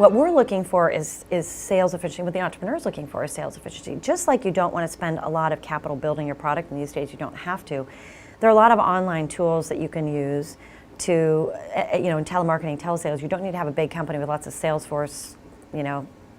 What we're looking for is sales efficiency. What the entrepreneur's looking for is sales efficiency. Just like you don't want to spend a lot of capital building your product, and these days you don't have to, there are a lot of online tools that you can use to, in telemarketing, telesales. You don't need to have a big company with lots of Salesforce,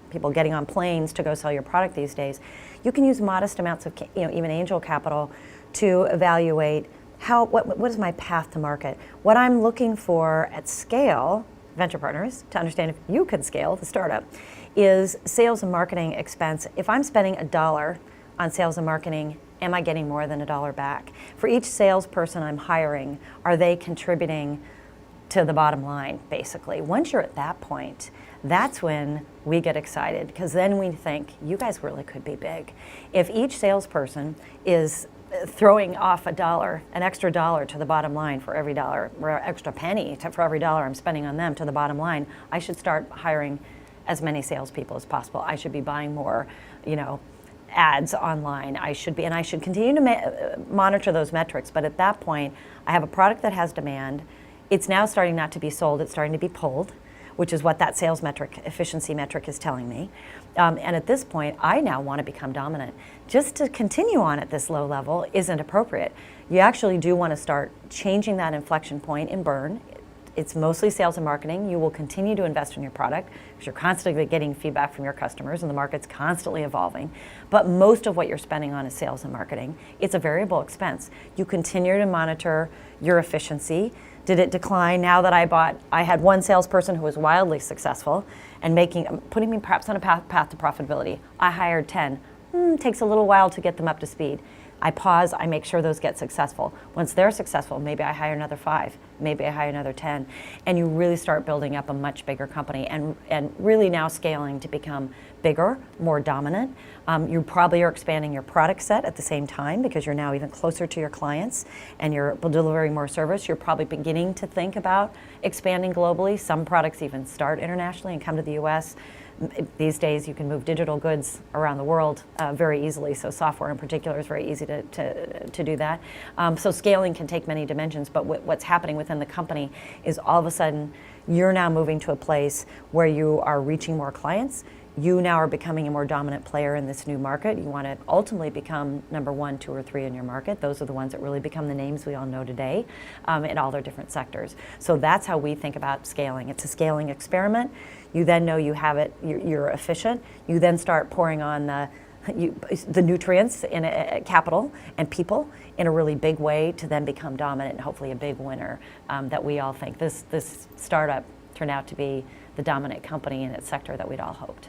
people getting on planes to go sell your product these days. You can use modest amounts of, even angel capital to evaluate what is my path to market. What I'm looking for at scale, venture partners, to understand if you can scale the startup, is sales and marketing expense. If I'm spending $1 on sales and marketing, am I getting more than $1 back? For each salesperson I'm hiring, are they contributing to the bottom line, basically? Once you're at that point, that's when we get excited, because then we think, you guys really could be big. If each salesperson is throwing off an extra dollar to the bottom line for every dollar, or extra penny for every dollar I'm spending on them to the bottom line, I should start hiring as many salespeople as possible. I should be buying more, ads online. I should continue to monitor those metrics. But at that point, I have a product that has demand. It's now starting not to be sold. It's starting to be pulled, which is what that sales metric, efficiency metric, is telling me. And at this point, I now want to become dominant. Just to continue on at this low level isn't appropriate. You actually do want to start changing that inflection point in burn. It's mostly sales and marketing. You will continue to invest in your product because you're constantly getting feedback from your customers and the market's constantly evolving. But most of what you're spending on is sales and marketing. It's a variable expense. You continue to monitor your efficiency. Did it decline now that I had one salesperson who was wildly successful and putting me perhaps on a path to profitability. I hired 10. Takes a little while to get them up to speed. I pause, I make sure those get successful. Once they're successful, maybe I hire another 5, maybe I hire another 10. And you really start building up a much bigger company and really now scaling to become bigger, more dominant. You probably are expanding your product set at the same time because you're now even closer to your clients and you're delivering more service. You're probably beginning to think about expanding globally. Some products even start internationally and come to the US. These days you can move digital goods around the world very easily, so software in particular is very easy to do that. So scaling can take many dimensions, but what's happening within the company is all of a sudden you're now moving to a place where you are reaching more clients. You now are becoming a more dominant player in this new market. You want to ultimately become number 1, 2, or 3 in your market. Those are the ones that really become the names we all know today in all their different sectors. So that's how we think about scaling. It's a scaling experiment. You then know you have it, you're efficient. You then start pouring on the nutrients in capital and people in a really big way to then become dominant and hopefully a big winner that we all think. This startup turned out to be the dominant company in its sector that we'd all hoped.